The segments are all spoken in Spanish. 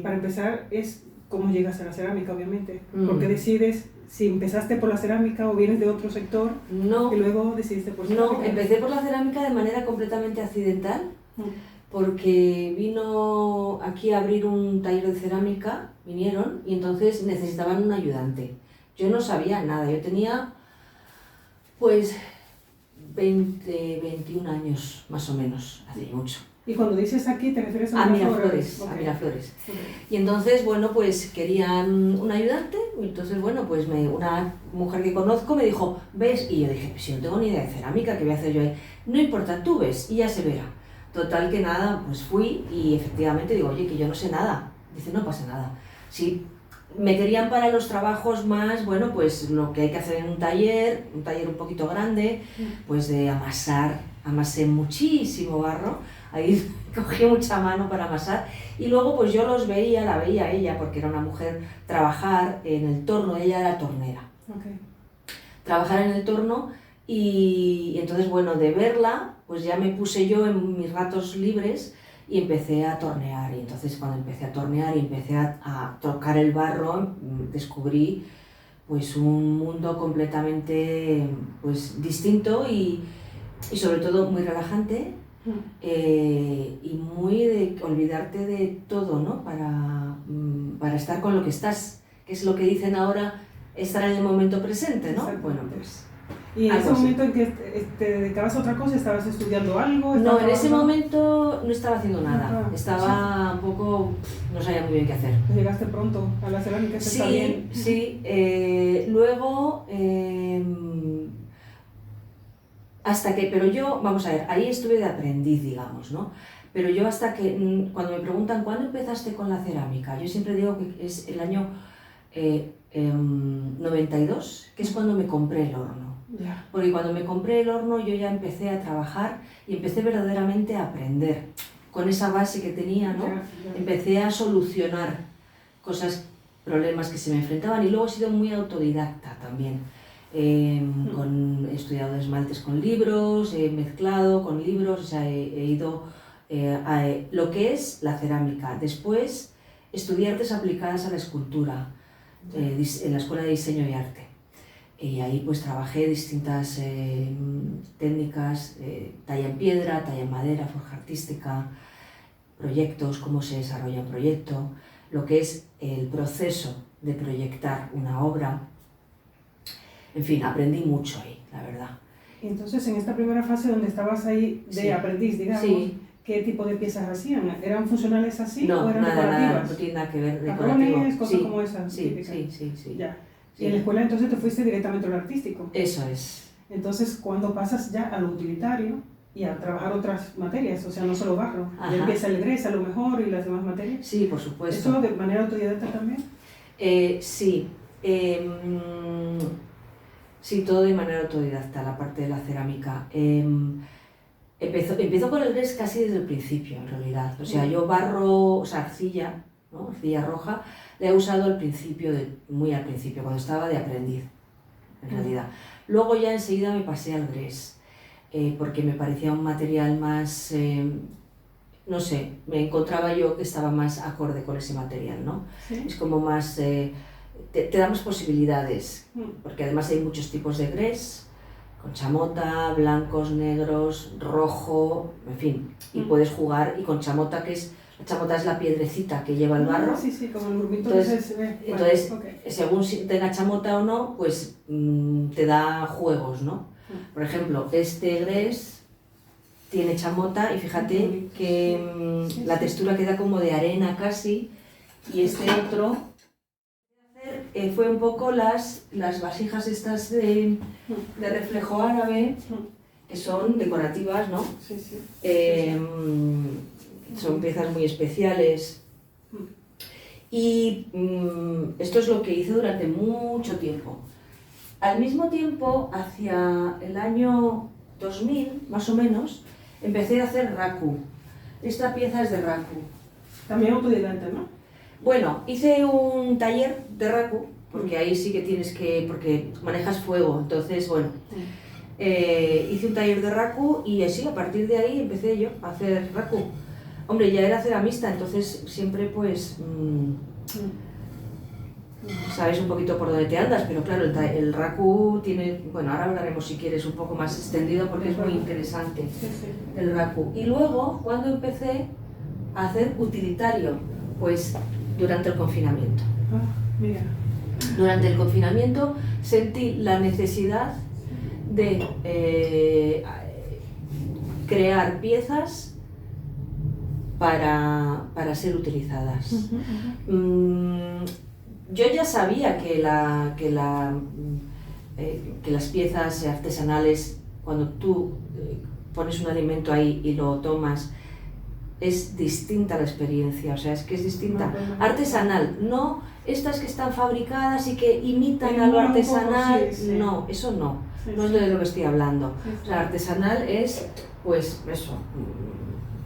Para empezar, es cómo llegas a la cerámica, obviamente. Porque decides si empezaste por la cerámica o vienes de otro sector y luego decidiste por cerámica. No, empecé por la cerámica de manera completamente accidental, porque vino aquí a abrir un taller de cerámica, vinieron, y entonces necesitaban un ayudante. Yo no sabía nada, yo tenía pues 21 años más o menos, hace mucho. Y cuando dices aquí, ¿te refieres a Miraflores? A Miraflores. Y entonces, bueno, pues querían un ayudante, y entonces, bueno, pues una mujer que conozco me dijo, ¿ves? Y yo dije, pues si no tengo ni idea de cerámica, ¿qué voy a hacer yo ahí? No importa, tú ves y ya se verá. Total que nada, pues fui y efectivamente digo, oye, que yo no sé nada. Dice, no pasa nada. Sí, me querían para los trabajos más, bueno, pues lo que hay que hacer en un taller un poquito grande, pues de amasar, amasé muchísimo barro. Ahí cogí mucha mano para amasar y luego pues yo la veía ella, porque era una mujer, trabajar en el torno, ella era tornera. Trabajar en el torno y entonces, bueno, de verla, pues ya me puse yo en mis ratos libres y empecé a tornear. Y entonces cuando empecé a tornear y empecé a tocar el barro, descubrí pues un mundo completamente pues distinto y sobre todo muy relajante. Y muy de olvidarte de todo, ¿no? Para estar con lo que estás, que es lo que dicen ahora, estar en el momento presente, ¿no? Bueno, pues... ¿Y en ese momento en que te dedicabas a otra cosa, estabas estudiando algo? No, en ese momento no estaba haciendo nada, estaba un poco... no sabía muy bien qué hacer. ¿Llegaste pronto a la cerámica? Sí, sí. Luego... hasta que, pero yo, vamos a ver, ahí estuve de aprendiz, digamos, ¿no? Pero yo hasta que, cuando me preguntan, ¿cuándo empezaste con la cerámica? Yo siempre digo que es el año 92, que es cuando me compré el horno. Porque cuando me compré el horno yo ya empecé a trabajar y empecé verdaderamente a aprender. Con esa base que tenía, ¿no? Empecé a solucionar cosas, problemas que se me enfrentaban y luego he sido muy autodidacta también. He estudiado esmaltes con libros, he mezclado con libros, o sea, he ido a lo que es la cerámica. Después estudié artes aplicadas a la escultura en la Escuela de Diseño y Arte. Y ahí pues trabajé distintas técnicas, talla en piedra, talla en madera, forja artística, proyectos, cómo se desarrolla un proyecto, lo que es el proceso de proyectar una obra. En fin, aprendí mucho ahí, la verdad. Y entonces, en esta primera fase donde estabas ahí de aprendiz, digamos, ¿qué tipo de piezas hacían? ¿Eran funcionales así o eran decorativas? Nada, no tiene nada que ver. ¿Patrones, cosas como esas? Sí. Ya. Y en la escuela entonces te fuiste directamente a lo artístico. Eso es. Entonces, cuando pasas ya a lo utilitario y a trabajar otras materias, o sea, no solo barro, ya empieza el gres a lo mejor y las demás materias. Sí, por supuesto. ¿Eso de manera autodidacta también? Sí. Sí, todo de manera autodidacta, la parte de la cerámica. Empezó con el gres casi desde el principio, en realidad. O sea, yo barro, o sea, arcilla, ¿no? Arcilla roja, la he usado al principio, muy al principio, cuando estaba de aprendiz, en realidad. Luego ya enseguida me pasé al gres, porque me parecía un material más, no sé, me encontraba yo que estaba más acorde con ese material, ¿no? ¿Sí? Es como más... te da más posibilidades, porque además hay muchos tipos de gres, con chamota, blancos, negros, rojo, en fin, y puedes jugar, y con chamota, la chamota es la piedrecita que lleva el barro. Sí, como el grumito. Entonces según si tenga chamota o no, pues te da juegos, ¿no? Por ejemplo, este gres tiene chamota y fíjate que la textura queda como de arena casi, y este otro fue un poco las vasijas estas de reflejo árabe, que son decorativas, ¿no? Son piezas muy especiales. Y esto es lo que hice durante mucho tiempo. Al mismo tiempo, hacia el año 2000, más o menos, empecé a hacer raku. Esta pieza es de raku. También autodidacta, ¿no? Bueno, hice un taller de raku, porque ahí sí que porque manejas fuego, entonces, bueno, hice un taller de raku y así, a partir de ahí empecé yo a hacer raku. Hombre, ya era ceramista, entonces siempre pues... sabes un poquito por dónde te andas, pero claro, el raku tiene... Bueno, ahora hablaremos si quieres un poco más extendido porque es muy interesante el raku. Y luego, ¿cuándo empecé a hacer utilitario? Pues durante el confinamiento. Mira. Durante el confinamiento sentí la necesidad de crear piezas para ser utilizadas. Yo ya sabía que las piezas artesanales, cuando tú pones un alimento ahí y lo tomas, es distinta la experiencia, o sea, es que es distinta. Artesanal, no estas que están fabricadas y que imitan a lo artesanal, no, eso no, no es de lo que estoy hablando. O sea, artesanal es, pues, eso,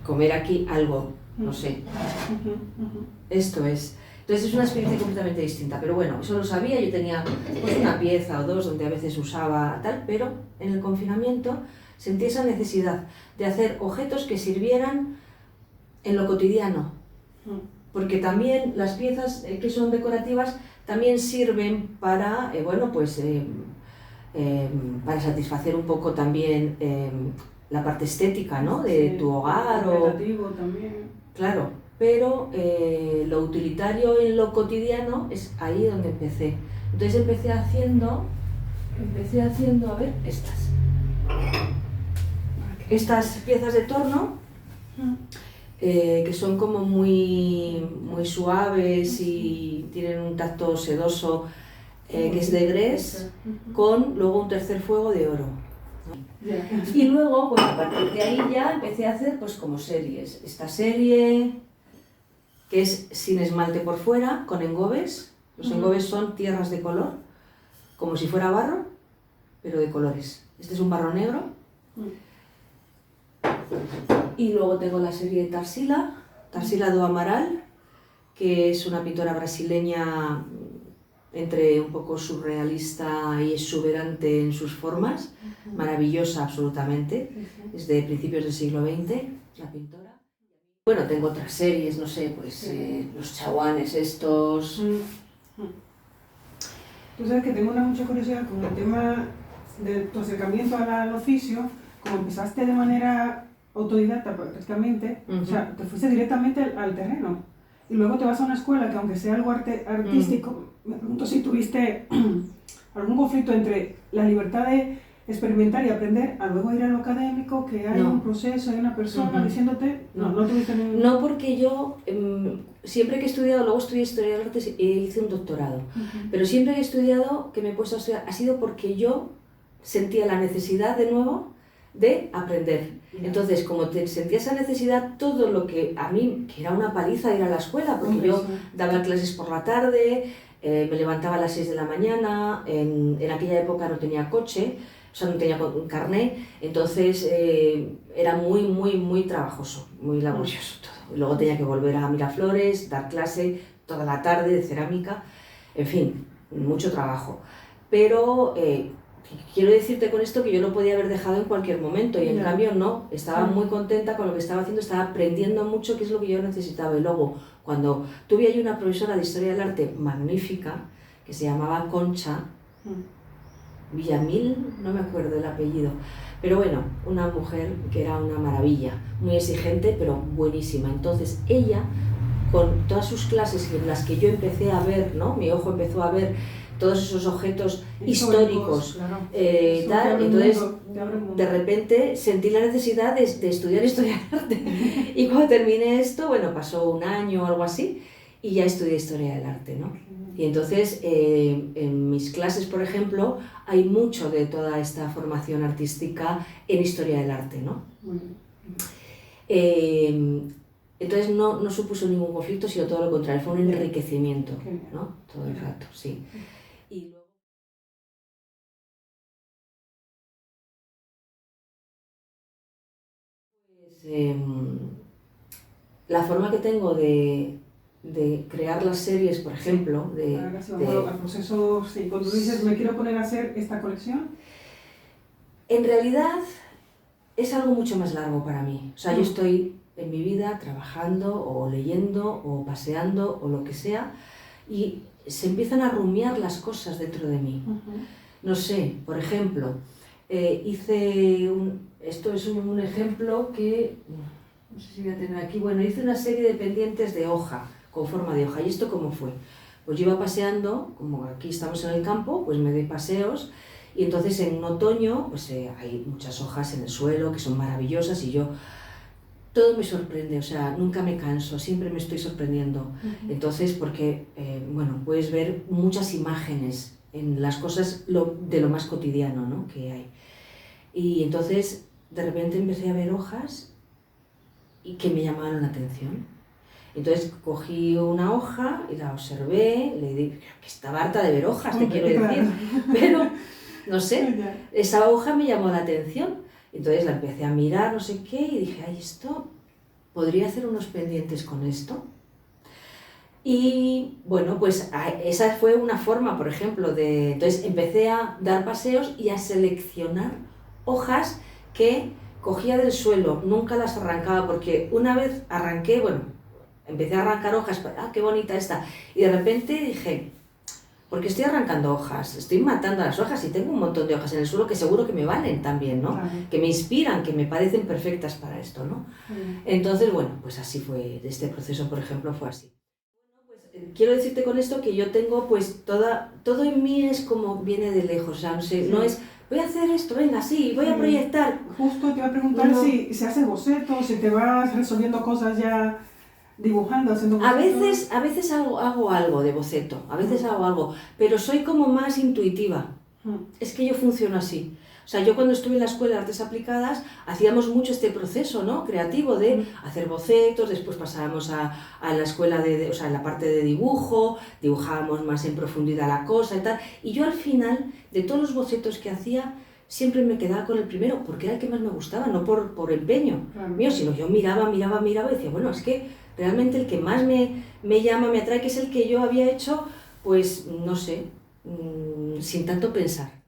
comer aquí algo, no sé, esto es. Entonces es una experiencia completamente distinta, pero bueno, eso lo sabía, yo tenía pues una pieza o dos donde a veces usaba tal, pero en el confinamiento sentí esa necesidad de hacer objetos que sirvieran en lo cotidiano, porque también las piezas que son decorativas también sirven para, bueno, pues para satisfacer un poco también la parte estética, ¿no? De tu hogar o... también. Claro, pero lo utilitario en lo cotidiano es ahí donde empecé. Entonces empecé haciendo, a ver, estas piezas de torno, que son como muy suaves y tienen un tacto sedoso, que es de grés, con luego un tercer fuego de oro. Y luego, pues a partir de ahí ya empecé a hacer pues como series. Esta serie, que es sin esmalte por fuera, con engobes. Los engobes son tierras de color, como si fuera barro, pero de colores. Este es un barro negro. Y luego tengo la serie de Tarsila do Amaral, que es una pintora brasileña entre un poco surrealista y exuberante en sus formas, maravillosa absolutamente, es de principios del siglo XX, la pintora. Bueno, tengo otras series, no sé, pues los chaguanes estos... Tú sabes que tengo mucha curiosidad con el tema de tu acercamiento al oficio, como empezaste de manera autodidacta prácticamente, o sea, te fuiste directamente al terreno. Y luego te vas a una escuela que aunque sea algo artístico, me pregunto si tuviste algún conflicto entre la libertad de experimentar y aprender a luego ir a lo académico, que hay un proceso, hay una persona diciéndote, no tuviste ningún... No, porque yo siempre que he estudiado, luego estudié Historia del Arte e hice un doctorado, pero siempre que he estudiado, que me he puesto a estudiar, ha sido porque yo sentía la necesidad de nuevo de aprender. Entonces, como sentía esa necesidad, todo lo que a mí, que era una paliza ir a la escuela, porque yo daba clases por la tarde, me levantaba a las 6 de la mañana, en aquella época no tenía coche, o sea, no tenía un carnet, entonces era muy trabajoso, muy laborioso todo. Y luego tenía que volver a Miraflores, dar clase toda la tarde de cerámica, en fin, mucho trabajo. Pero quiero decirte con esto que yo lo podía haber dejado en cualquier momento y en cambio no, estaba muy contenta con lo que estaba haciendo, estaba aprendiendo mucho, que es lo que yo necesitaba. Y luego, cuando tuve ahí una profesora de Historia del Arte magnífica, que se llamaba Concha Villamil, no me acuerdo el apellido, pero bueno, una mujer que era una maravilla, muy exigente pero buenísima. Entonces ella, con todas sus clases en las que yo empecé a ver, ¿no? Mi ojo empezó a ver todos esos objetos históricos, claro. Tal, entonces de repente sentí la necesidad de estudiar Historia del Arte. Y cuando terminé esto, bueno, pasó un año o algo así, y ya estudié Historia del Arte, ¿no? Y entonces en mis clases, por ejemplo, hay mucho de toda esta formación artística en Historia del Arte, ¿no? Entonces no supuso ningún conflicto, sino todo lo contrario, fue un enriquecimiento, ¿no? Todo el rato, sí. Y luego... Pues, la forma que tengo de crear las series, por ejemplo, al proceso, sí, cuando dices me quiero poner a hacer esta colección. En realidad es algo mucho más largo para mí. O sea, yo estoy en mi vida trabajando o leyendo o paseando o lo que sea y se empiezan a rumiar las cosas dentro de mí. No sé, por ejemplo, esto es un ejemplo que, no sé si voy a tener aquí, bueno, hice una serie de pendientes de hoja, con forma de hoja. ¿Y esto cómo fue? Pues yo iba paseando, como aquí estamos en el campo, pues me doy paseos y entonces en un otoño pues hay muchas hojas en el suelo que son maravillosas y todo me sorprende, o sea, nunca me canso, siempre me estoy sorprendiendo. Entonces, porque, bueno, puedes ver muchas imágenes en las cosas de lo más cotidiano, ¿no?, que hay. Y entonces, de repente empecé a ver hojas y que me llamaban la atención. Entonces cogí una hoja y la observé, le dije que estaba harta de ver hojas, te quiero decir, pero no sé, esa hoja me llamó la atención. Entonces la empecé a mirar, no sé qué, y dije, ay, esto, ¿podría hacer unos pendientes con esto? Y bueno, pues esa fue una forma, por ejemplo, entonces empecé a dar paseos y a seleccionar hojas que cogía del suelo, nunca las arrancaba, porque una vez arranqué, bueno, empecé a arrancar hojas, qué bonita esta, y de repente dije, ¿por qué estoy arrancando hojas? Estoy matando las hojas y tengo un montón de hojas en el suelo que seguro que me valen también, ¿no? Claro. Que me inspiran, que me parecen perfectas para esto, ¿no? Entonces, bueno, pues así fue, este proceso, por ejemplo, fue así. Bueno, pues quiero decirte con esto que yo tengo, pues, todo en mí es como viene de lejos, o sea, no sé, no es, voy a hacer esto, venga, sí, voy a proyectar. Justo te iba a preguntar si haces bocetos, si te vas resolviendo cosas ya dibujando, haciendo bocetos. A veces hago algo de boceto, a veces hago algo, pero soy como más intuitiva. Es que yo funciono así. O sea, yo cuando estuve en la Escuela de Artes Aplicadas hacíamos mucho este proceso, ¿no?, creativo de hacer bocetos, después pasábamos a la escuela o sea, en la parte de dibujo, dibujábamos más en profundidad la cosa y tal. Y yo al final, de todos los bocetos que hacía, siempre me quedaba con el primero, porque era el que más me gustaba, no por empeño mío, sino yo miraba y decía, bueno, es que realmente el que más me llama, me atrae, que es el que yo había hecho, pues, no sé, sin tanto pensar.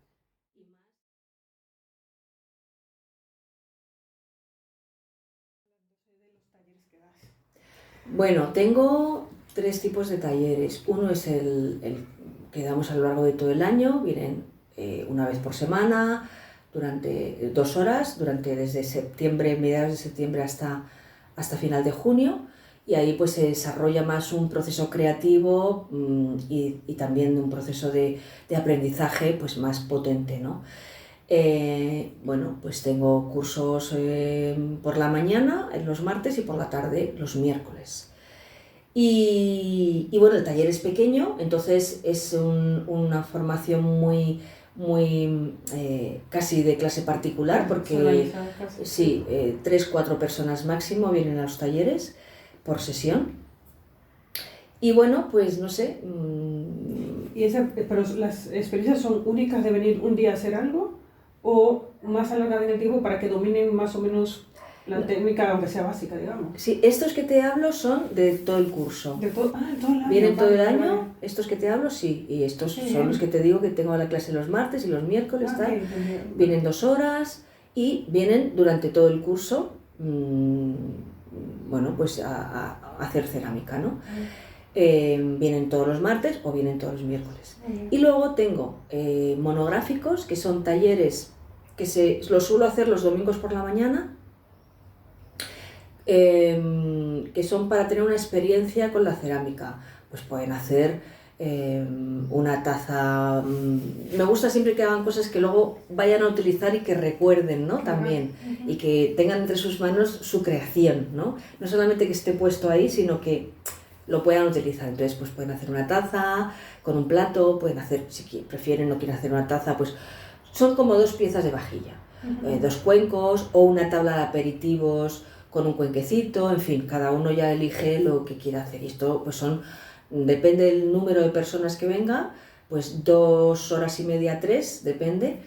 Bueno, tengo 3 tipos de talleres. Uno es el que damos a lo largo de todo el año, vienen una vez por semana, durante 2 horas, desde septiembre, mediados de septiembre hasta final de junio, y ahí pues se desarrolla más un proceso creativo y también un proceso de aprendizaje pues más potente, ¿no? Bueno, pues tengo cursos por la mañana, los martes, y por la tarde, los miércoles. Y bueno, el taller es pequeño, entonces es una formación muy casi de clase particular, porque sí, 3-4 personas máximo vienen a los talleres por sesión. Y bueno, pues no sé. ¿Pero las experiencias son únicas de venir un día a hacer algo? ¿O más alargada en el tiempo para que dominen más o menos la técnica, aunque sea básica, digamos? Sí, estos que te hablo son de todo el curso. Todo el año. Vienen todo el año, estos que te hablo, sí. Y estos son los que te digo que tengo la clase los martes y los miércoles, tal. Vienen 2 horas y vienen durante todo el curso, bueno, pues a hacer cerámica, ¿no? Vienen todos los martes o vienen todos los miércoles. Y luego tengo monográficos, que son talleres que los suelo hacer los domingos por la mañana, que son para tener una experiencia con la cerámica. Pues pueden hacer una taza, me gusta siempre que hagan cosas que luego vayan a utilizar y que recuerden, ¿no?, también, y que tengan entre sus manos su creación, ¿no? No solamente que esté puesto ahí, sino que lo puedan utilizar. Entonces pues pueden hacer una taza con un plato, pueden hacer, si prefieren, no quieren hacer una taza, pues son como 2 piezas de vajilla, 2 cuencos o una tabla de aperitivos con un cuenquecito, en fin, cada uno ya elige lo que quiera hacer. Y esto pues depende del número de personas que venga, pues 2 horas y media, 3, depende.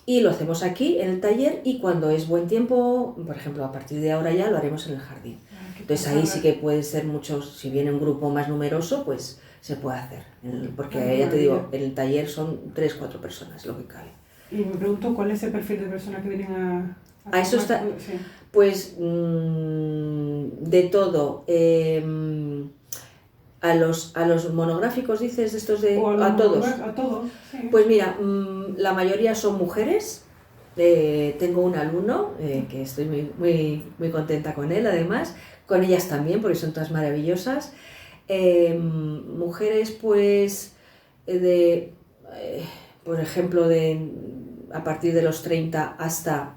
Y lo hacemos aquí en el taller, y cuando es buen tiempo, por ejemplo, a partir de ahora ya lo haremos en el jardín. Entonces ahí sí que puede ser muchos, si viene un grupo más numeroso, pues se puede hacer. Porque ya te digo, en el taller son 3-4 personas lo que cabe. Y me pregunto, ¿cuál es el perfil de personas que vienen a eso está, sí. Pues de todo. A los monográficos, dices, estos de... O a todos. A todos, sí. Pues mira, la mayoría son mujeres. Tengo un alumno que estoy muy, muy contenta con él, además. Con ellas también, porque son todas maravillosas. Mujeres, pues, por ejemplo, a partir de los 30 hasta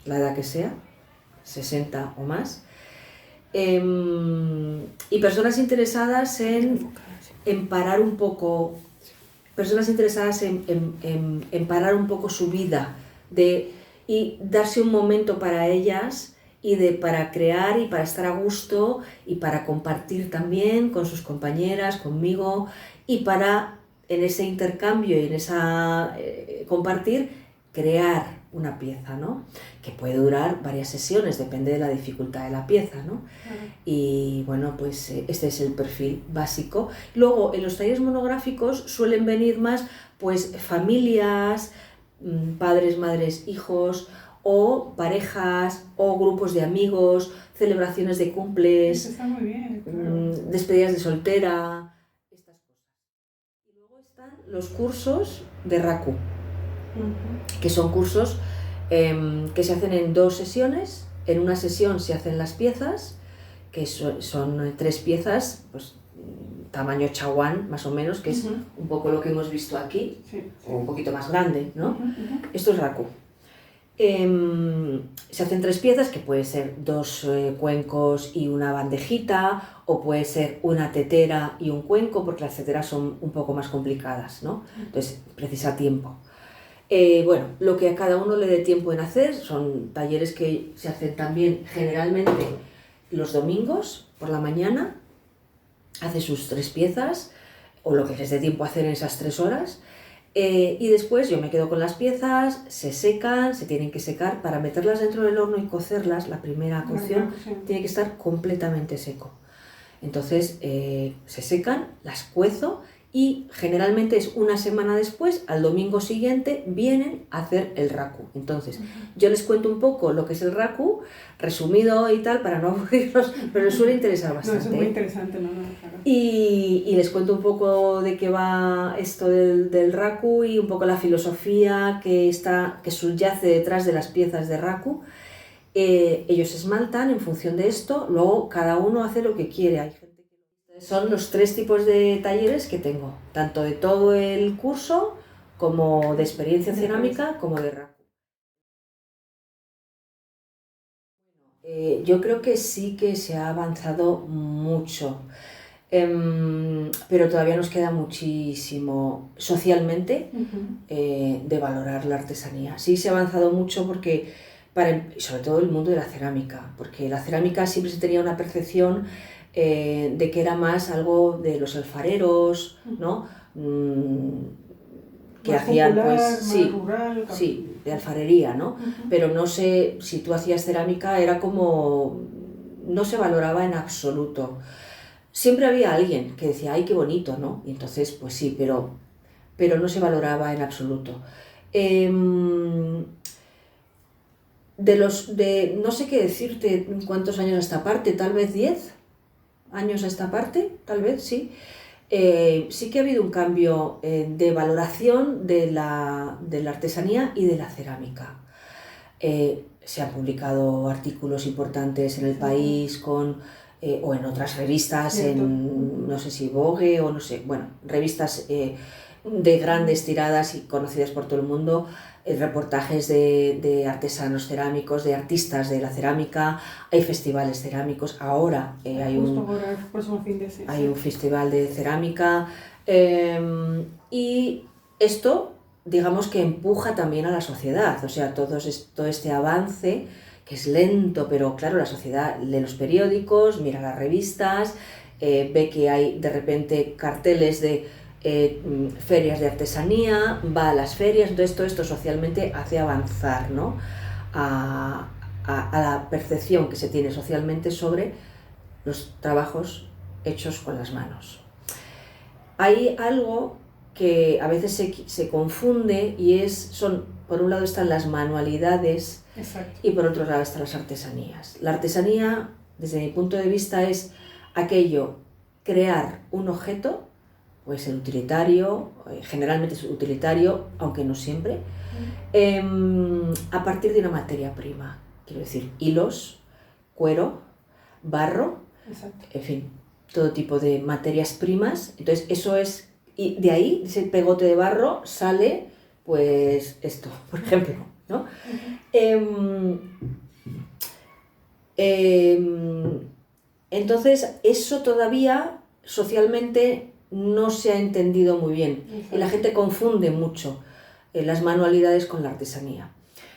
la edad que sea, 60 o más. Y personas interesadas en parar un poco, personas interesadas en parar un poco su vida y darse un momento para ellas para crear y para estar a gusto y para compartir también con sus compañeras, conmigo, y para en ese intercambio y en esa compartir, crear una pieza, ¿no? Que puede durar varias sesiones, depende de la dificultad de la pieza, ¿no? Y bueno, pues este es el perfil básico. Luego, en los talleres monográficos suelen venir más pues familias, padres, madres, hijos, o parejas, o grupos de amigos, celebraciones de cumples, está muy bien, claro. Despedidas de soltera, estas cosas. Y luego están los cursos de Raku, que son cursos que se hacen en 2 sesiones. En una sesión se hacen las piezas, que son 3 piezas, pues tamaño chaguán más o menos, que es un poco lo que hemos visto aquí, o un poquito más grande, ¿no? Esto es Raku. Se hacen 3 piezas, que puede ser 2 cuencos y una bandejita, o puede ser una tetera y un cuenco, porque las teteras son un poco más complicadas, ¿no? Entonces precisa tiempo. Bueno, lo que a cada uno le dé tiempo en hacer, son talleres que se hacen también generalmente los domingos por la mañana, hace sus 3 piezas, o lo que les dé tiempo a hacer en esas 3 horas, y después yo me quedo con las piezas, se secan, se tienen que secar, para meterlas dentro del horno y cocerlas, la primera cocción tiene que estar completamente seco. Entonces se secan, las cuezo, y generalmente es una semana después, al domingo siguiente, vienen a hacer el Raku. Entonces, yo les cuento un poco lo que es el Raku, resumido y tal, para no aburrirlos, pero les suele interesar bastante. No, eso es muy interesante, ¿no? Claro. Y les cuento un poco de qué va esto del Raku y un poco la filosofía que subyace detrás de las piezas de Raku. Ellos esmaltan en función de esto, luego cada uno hace lo que quiere. Son los 3 tipos de talleres que tengo, tanto de todo el curso, como de experiencia cerámica, como de Raku. Yo creo que sí que se ha avanzado mucho, pero todavía nos queda muchísimo socialmente de valorar la artesanía. Sí se ha avanzado mucho porque, sobre todo el mundo de la cerámica, porque la cerámica siempre se tenía una percepción de que era más algo de los alfareros, ¿no? Que más hacían popular, pues sí, rural, sí, de alfarería, ¿no? Pero no sé, si tú hacías cerámica era como, no se valoraba en absoluto. Siempre había alguien que decía, ay, qué bonito, ¿no? Y entonces, pues sí, pero no se valoraba en absoluto. No sé qué decirte cuántos años a esta parte, tal vez 10 años a esta parte, tal vez, sí. Sí que ha habido un cambio de valoración de la artesanía y de la cerámica. Se han publicado artículos importantes en El País o en otras revistas, no sé si Vogue o no sé, bueno, revistas de grandes tiradas y conocidas por todo el mundo, reportajes de artesanos cerámicos, de artistas de la cerámica, hay festivales cerámicos, ahora hay un festival de cerámica, y esto, digamos que empuja también a la sociedad, o sea, todo este avance, que es lento, pero claro, la sociedad lee los periódicos, mira las revistas, ve que hay de repente carteles de ferias de artesanía, va a las ferias, entonces todo esto socialmente hace avanzar, ¿no? a la percepción que se tiene socialmente sobre los trabajos hechos con las manos. Hay algo que a veces se confunde y por un lado están las manualidades. Exacto. Y por otro lado están las artesanías. La artesanía, desde mi punto de vista, es aquello, crear un objeto, pues el utilitario, generalmente es utilitario, aunque no siempre, a partir de una materia prima. Quiero decir, hilos, cuero, barro, Exacto. en fin, todo tipo de materias primas. Entonces eso es, y de ahí, ese pegote de barro, sale pues esto, por ejemplo, ¿no? Entonces eso todavía socialmente no se ha entendido muy bien. Exacto. Y la gente confunde mucho las manualidades con la artesanía.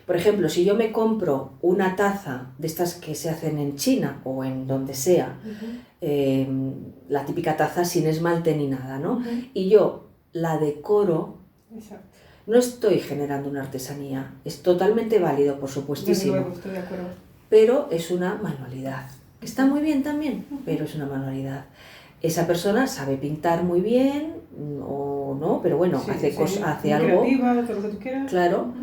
Por ejemplo, si yo me compro una taza de estas que se hacen en China o en donde sea, la típica taza sin esmalte ni nada, ¿no? Y yo la decoro, Exacto. no estoy generando una artesanía. Es totalmente válido, por supuestísimo. Desde luego, estoy de acuerdo. Pero es una manualidad. Está muy bien también, pero es una manualidad. Esa persona sabe pintar muy bien o no, pero bueno, Sí, hace algo. Creativa, todo lo que tú quieras. Claro.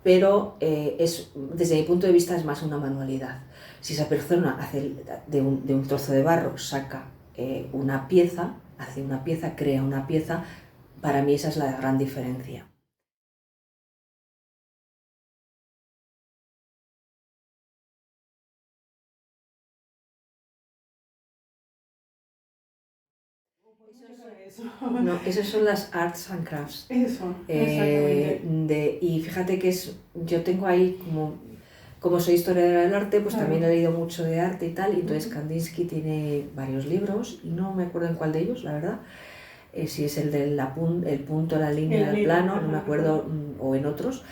Pero desde mi punto de vista es más una manualidad. Si esa persona hace de un trozo de barro, saca una pieza, hace una pieza, crea una pieza, para mí esa es la gran diferencia. No, esos son las arts and crafts. Eso, exactamente. Y fíjate que yo tengo ahí como soy historiadora del arte, pues también he leído mucho de arte y tal, y entonces Kandinsky tiene varios libros, y no me acuerdo en cuál de ellos, la verdad, si es el del el punto, la línea, el plano, no me acuerdo, o en otros,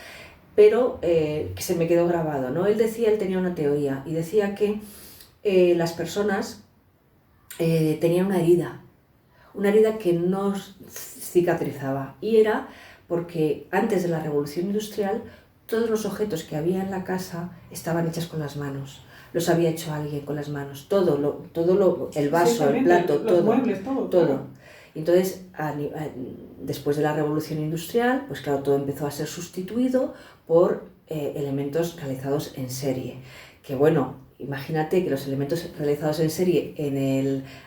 pero que se me quedó grabado, ¿no? Él tenía una teoría, y decía que las personas tenían una herida que no cicatrizaba, y era porque antes de la Revolución Industrial todos los objetos que había en la casa estaban hechos con las manos, los había hecho alguien con las manos, el vaso, el plato, los muebles, todo. Claro. Entonces, después de la Revolución Industrial, pues claro, todo empezó a ser sustituido por elementos realizados en serie, que bueno, imagínate que los elementos realizados en serie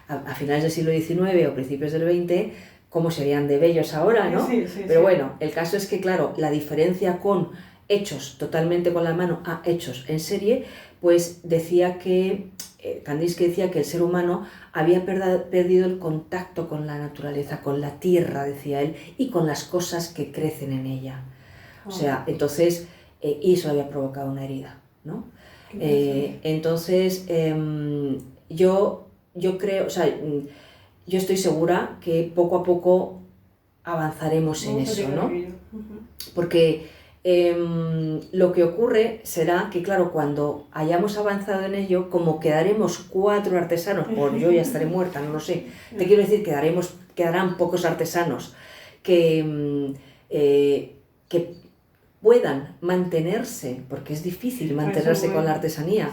a finales del siglo XIX o principios del XX, cómo serían de bellos ahora, ¿no? Pero bueno, el caso es que, claro, la diferencia con hechos totalmente con la mano a hechos en serie, pues Kandinsky decía que el ser humano había perdido el contacto con la naturaleza, con la tierra, decía él, y con las cosas que crecen en ella. O sea, entonces, y eso había provocado una herida, ¿no? Entonces, yo creo, o sea, yo estoy segura que poco a poco avanzaremos en eso, ¿no? Porque lo que ocurre será que, claro, cuando hayamos avanzado en ello, como quedaremos 4 artesanos, o yo ya estaré muerta, no lo sé, te quiero decir, quedarán pocos artesanos que puedan mantenerse, porque es difícil mantenerse con la artesanía,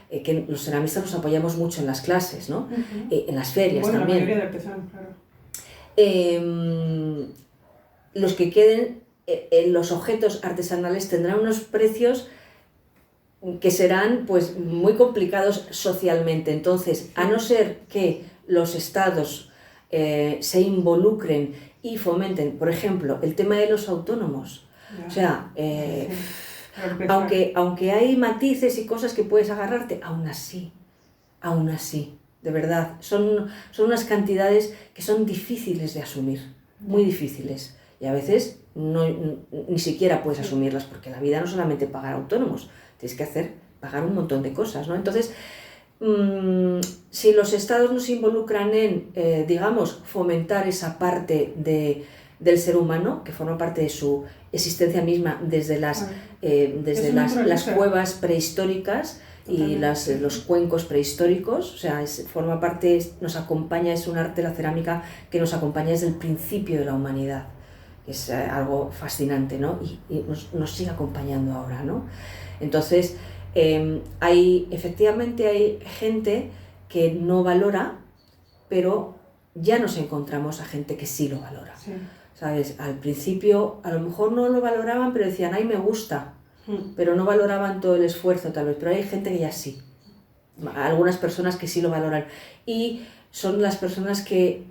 que los ceramistas nos apoyamos mucho en las clases, ¿no? En las ferias también. La mayoría de artesanos, claro. Los que queden, los objetos artesanales tendrán unos precios que serán pues muy complicados socialmente. Entonces, a no ser que los estados se involucren y fomenten, por ejemplo, el tema de los autónomos. O sea, aunque hay matices y cosas que puedes agarrarte, aún así, de verdad, son unas cantidades que son difíciles de asumir, muy difíciles, y a veces ni siquiera puedes asumirlas, porque la vida no es solamente pagar autónomos, tienes que pagar un montón de cosas, ¿no? Entonces, si los estados no se involucran en, digamos, fomentar esa parte del ser humano, que forma parte de su existencia misma desde las cuevas prehistóricas y los cuencos prehistóricos, o sea, forma parte, nos acompaña, es un arte, la cerámica, que nos acompaña desde el principio de la humanidad. Es algo fascinante, ¿no? Y nos sigue acompañando ahora, ¿no? Entonces, efectivamente hay gente que no valora, pero ya nos encontramos a gente que sí lo valora. Sí. ¿Sabes? Al principio a lo mejor no lo valoraban, pero decían, ay, me gusta, pero no valoraban todo el esfuerzo tal vez, pero hay gente que ya sí, algunas personas que sí lo valoran, y son las personas que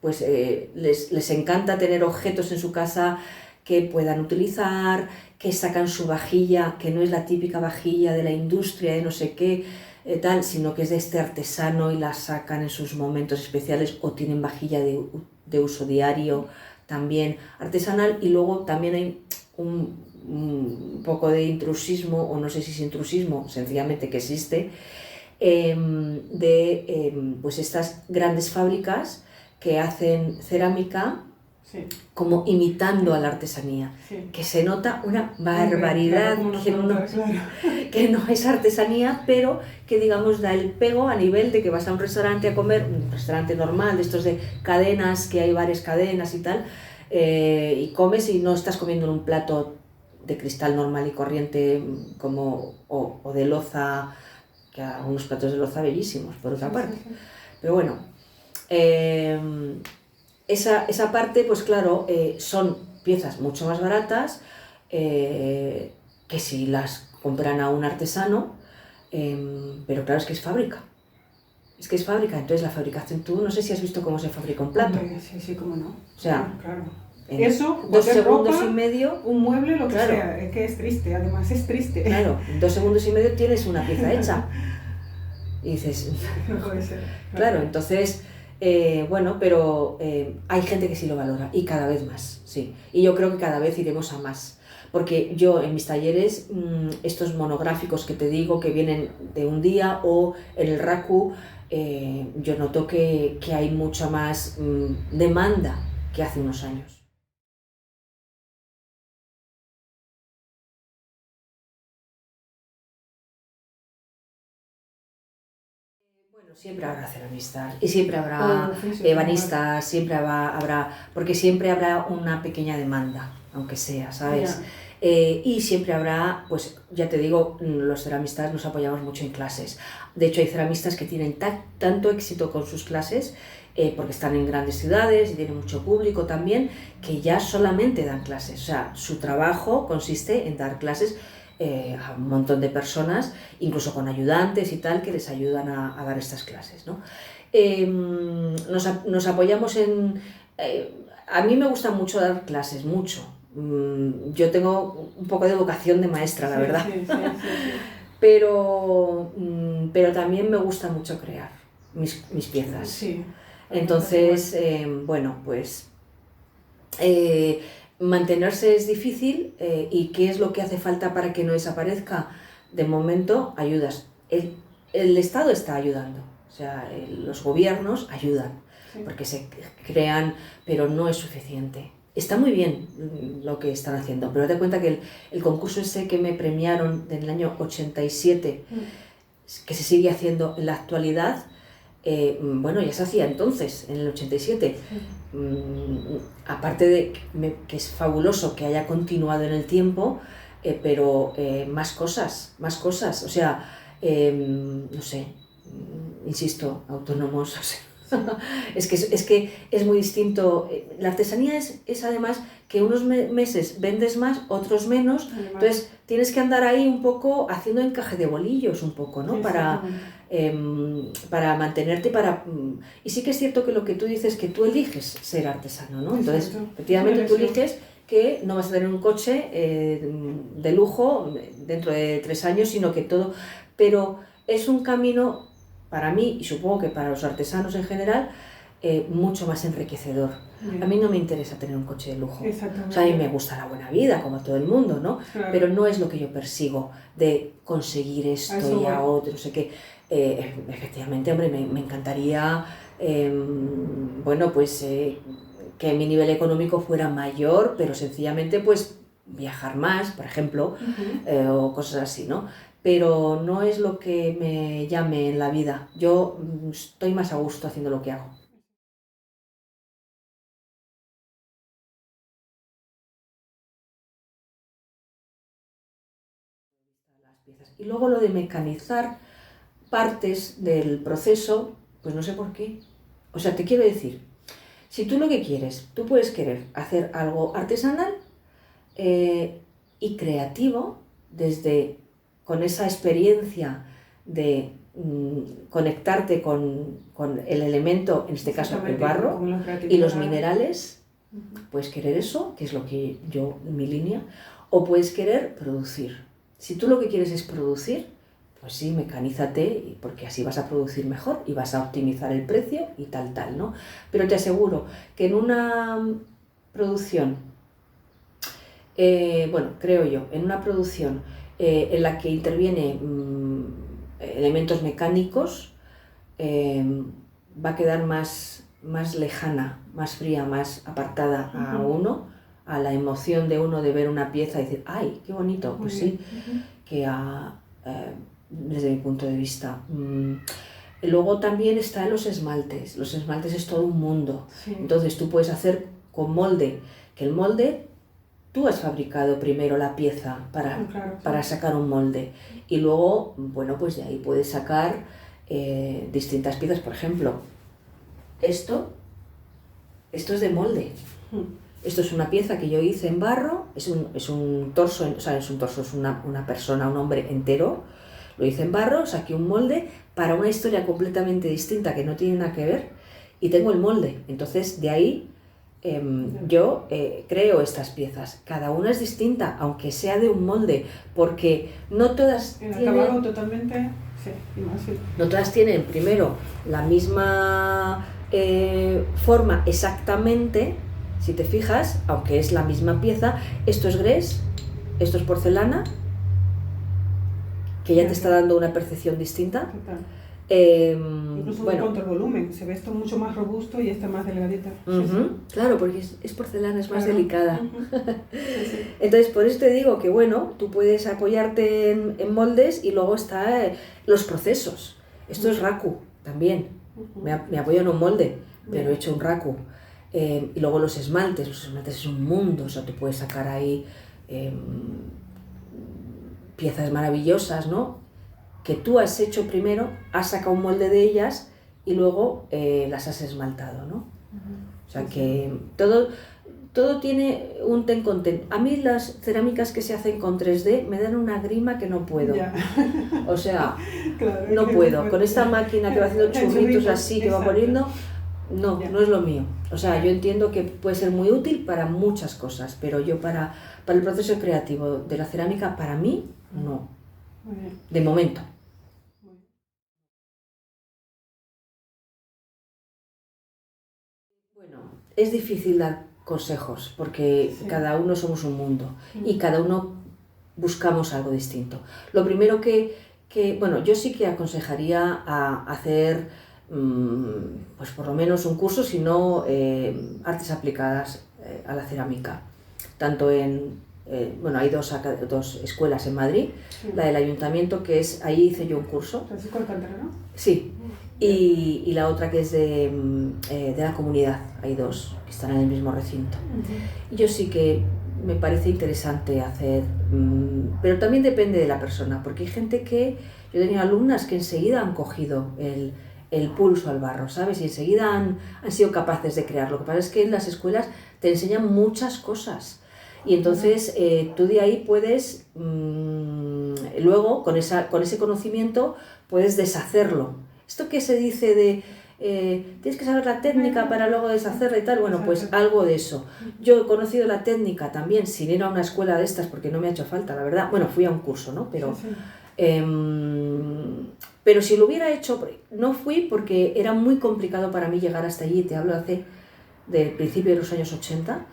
les encanta tener objetos en su casa que puedan utilizar, que sacan su vajilla, que no es la típica vajilla de la industria de no sé qué, tal, sino que es de este artesano y la sacan en sus momentos especiales, o tienen vajilla de uso diario también artesanal. Y luego también hay un poco de intrusismo, o no sé si es intrusismo, sencillamente que existe, pues estas grandes fábricas que hacen cerámica, sí, como imitando a la artesanía, sí, que se nota una barbaridad, claro. Que no es artesanía, pero que digamos da el pego a nivel de que vas a un restaurante a comer, un restaurante normal, de estos de cadenas, que hay varias cadenas y tal, y comes y no estás comiendo en un plato de cristal normal y corriente o de loza, que hay unos platos de loza bellísimos por otra parte. Sí. Pero bueno, esa parte, pues claro, son piezas mucho más baratas que si las compran a un artesano, pero claro, es que es fábrica. Es que es fábrica, entonces la fabricación, tú no sé si has visto cómo se fabrica un plato. Hombre, sí, cómo no. O sea, claro. En Eso, 2 segundos ropa, y medio, un mueble, lo que claro, sea, es que es triste, además es triste. Claro, en 2 segundos y medio tienes una pieza hecha. Y dices, No puede ser. claro, entonces, bueno, pero hay gente que sí lo valora, y cada vez más, sí. Y yo creo que cada vez iremos a más. Porque yo en mis talleres, estos monográficos que te digo, que vienen de un día, o en el RACU, yo noto que hay mucha más demanda que hace unos años. Bueno, siempre habrá ceramistas y siempre habrá ebanistas, siempre habrá, porque siempre habrá una pequeña demanda, aunque sea, ¿sabes? Y siempre habrá, pues ya te digo, los ceramistas nos apoyamos mucho en clases. De hecho, hay ceramistas que tienen tanto éxito con sus clases, porque están en grandes ciudades y tienen mucho público también, que ya solamente dan clases. O sea, su trabajo consiste en dar clases a un montón de personas, incluso con ayudantes y tal, que les ayudan a dar estas clases, ¿no? Nos apoyamos en... a mí me gusta mucho dar clases, mucho. Yo tengo un poco de vocación de maestra, la verdad. Sí. Pero también me gusta mucho crear mis piezas. Sí. Entonces, bueno, pues... mantenerse es difícil, y ¿qué es lo que hace falta para que no desaparezca? De momento, ayudas. El Estado está ayudando, o sea, los gobiernos ayudan, porque se crean, pero no es suficiente. Está muy bien lo que están haciendo, pero date cuenta que el concurso ese que me premiaron en el año 87, que se sigue haciendo en la actualidad, bueno, ya se hacía entonces, en el 87. Aparte de que es fabuloso que haya continuado en el tiempo, pero más cosas, o sea, no sé, insisto, autónomos, o sea, es que es muy distinto. La artesanía es además que unos meses vendes más, otros menos, entonces tienes que andar ahí un poco haciendo encaje de bolillos un poco, ¿no? Para mantenerte, y sí que es cierto que lo que tú dices, que tú eliges ser artesano, ¿no? Entonces, efectivamente tú eliges que no vas a tener un coche de lujo dentro de 3 años, sino que todo... Pero es un camino, para mí, y supongo que para los artesanos en general, mucho más enriquecedor. A mí no me interesa tener un coche de lujo. O sea, a mí me gusta la buena vida, como a todo el mundo, ¿no? Claro. Pero no es lo que yo persigo, de conseguir esto y a otro, no sé qué. Efectivamente, hombre, me encantaría, bueno, pues que mi nivel económico fuera mayor, pero sencillamente, pues, viajar más, por ejemplo, o cosas así, ¿no? Pero no es lo que me llame en la vida. Yo estoy más a gusto haciendo lo que hago. Y luego lo de mecanizar partes del proceso, pues no sé por qué. O sea, te quiero decir, si tú lo que quieres, tú puedes querer hacer algo artesanal y creativo, con esa experiencia de conectarte con el elemento, en este caso el barro, y los minerales, puedes querer eso, que es lo que yo, mi línea, o puedes querer producir. Si tú lo que quieres es producir, pues sí, mecanízate, porque así vas a producir mejor y vas a optimizar el precio y tal, ¿no? Pero te aseguro que en una producción, creo yo, en una producción en la que interviene elementos mecánicos, va a quedar más lejana, más fría, más apartada a uno, a la emoción de uno de ver una pieza y decir, ¡ay, qué bonito! Pues sí, que desde mi punto de vista. Luego también están los esmaltes. Los esmaltes es todo un mundo. Sí. Entonces tú puedes hacer con molde, que el molde, tú has fabricado primero la pieza para sacar un molde. Y luego, bueno, pues de ahí puedes sacar distintas piezas. Por ejemplo, esto es de molde. Esto es una pieza que yo hice en barro, es un torso, o sea, es una persona, un hombre entero. Lo hice en barro, saqué un molde para una historia completamente distinta que no tiene nada que ver y tengo el molde. Entonces, de ahí yo creo estas piezas. Cada una es distinta, aunque sea de un molde, porque no todas acabado totalmente, sí, sí. No todas tienen, primero, la misma forma exactamente, si te fijas, aunque es la misma pieza. Esto es grés, esto es porcelana, que ya te está dando una percepción distinta. Total. Incluso en cuanto al volumen, se ve esto mucho más robusto y esta más delgadita. Sí. Claro, porque es porcelana, es más delicada. Sí. Entonces, por eso te digo que, bueno, tú puedes apoyarte en moldes y luego está los procesos. Esto es raku también. Me apoyo en un molde, pero he hecho un raku. Y luego los esmaltes es un mundo, o sea, tú puedes sacar ahí piezas maravillosas, ¿no? Que tú has hecho primero, has sacado un molde de ellas y luego las has esmaltado, ¿no? O sea que todo tiene un ten con ten. A mí las cerámicas que se hacen con 3D me dan una grima que no puedo. O sea, claro, no puedo. Con esta máquina que va haciendo churritos así, que va poniendo, no es lo mío. O sea, yo entiendo que puede ser muy útil para muchas cosas, pero yo para el proceso creativo de la cerámica, para mí, no. De momento. Bueno, es difícil dar consejos porque cada uno somos un mundo y cada uno buscamos algo distinto. Lo primero que yo sí que aconsejaría a hacer pues por lo menos un curso, si no artes aplicadas a la cerámica, tanto hay dos escuelas en Madrid, la del ayuntamiento, que es, ahí hice yo un curso. ¿Francisco Alcántara, no? Sí, y la otra que es de la comunidad, hay dos que están en el mismo recinto. Y yo sí que me parece interesante hacer, pero también depende de la persona, porque hay gente yo tenía alumnas que enseguida han cogido el pulso al barro, ¿sabes? Y enseguida han sido capaces de crear. Lo que pasa es que en las escuelas te enseñan muchas cosas. Y entonces tú de ahí puedes, luego con ese conocimiento puedes deshacerlo. Esto que se dice de tienes que saber la técnica para luego deshacerla y tal, bueno, pues algo de eso. Yo he conocido la técnica también sin ir a una escuela de estas porque no me ha hecho falta, la verdad. Bueno, fui a un curso, ¿no? Pero si lo hubiera hecho, no fui porque era muy complicado para mí llegar hasta allí. Te hablo del principio de los años 80.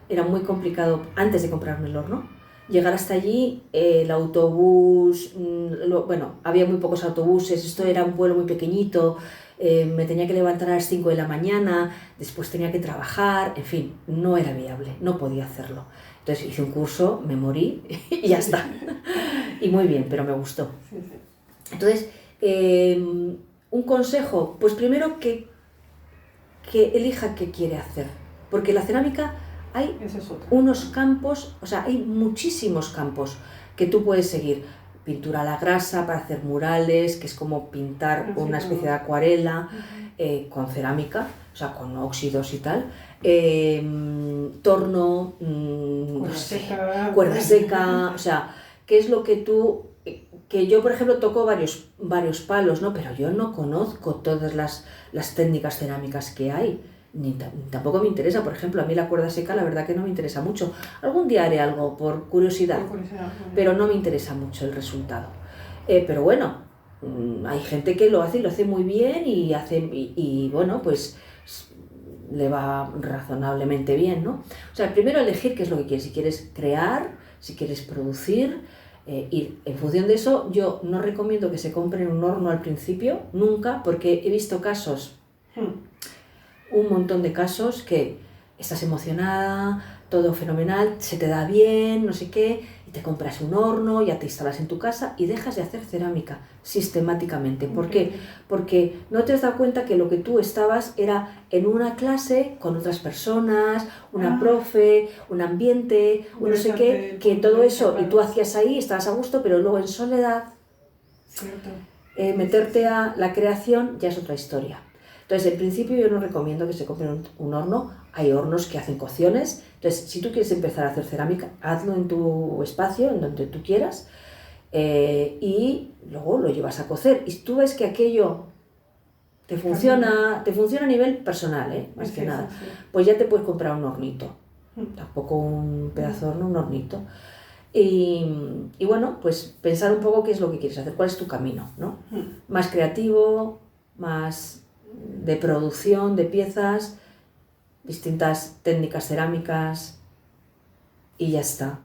Era muy complicado, antes de comprarme el horno, llegar hasta allí, el autobús, había muy pocos autobuses, esto era un pueblo muy pequeñito, me tenía que levantar a las 5 de la mañana, después tenía que trabajar, en fin, no era viable, no podía hacerlo. Entonces hice un curso, me morí y ya está. Y muy bien, pero me gustó. Entonces, un consejo, pues primero que elija qué quiere hacer, porque la cerámica hay unos campos, o sea, hay muchísimos campos que tú puedes seguir. pintura a la grasa para hacer murales, que es como pintar una especie de acuarela con cerámica, o sea, con óxidos y tal. Torno, no sé, cuerda seca, o sea, ¿qué es lo que tú... Que yo, por ejemplo, toco varios palos, ¿no? Pero yo no conozco todas las técnicas cerámicas que hay, ni tampoco me interesa. Por ejemplo, a mí la cuerda seca la verdad que no me interesa mucho. Algún día haré algo por curiosidad, pero no me interesa mucho el resultado. Pero bueno, hay gente que lo hace y lo hace muy bien y bueno, pues le va razonablemente bien, ¿no? O sea, primero elegir qué es lo que quieres, si quieres crear, si quieres producir, y en función de eso yo no recomiendo que se compren un horno al principio, nunca, porque he visto casos, un montón de casos que estás emocionada, todo fenomenal, se te da bien, no sé qué, y te compras un horno, ya te instalas en tu casa y dejas de hacer cerámica sistemáticamente. ¿Por qué? Porque no te has dado cuenta que lo que tú estabas era en una clase con otras personas, una profe, un ambiente, un no sé qué, que todo eso, y tú hacías ahí, estabas a gusto, pero luego en soledad, meterte a la creación ya es otra historia. Entonces, en principio yo no recomiendo que se compren un horno. Hay hornos que hacen cocciones. Entonces, si tú quieres empezar a hacer cerámica, hazlo en tu espacio, en donde tú quieras, y luego lo llevas a cocer. Y tú ves que aquello te funciona a nivel personal, más que nada. Pues ya te puedes comprar un hornito. Tampoco un pedazo de horno, un hornito. Y bueno, pues pensar un poco qué es lo que quieres hacer, cuál es tu camino, ¿no? Más creativo, más de producción de piezas, distintas técnicas cerámicas y ya está.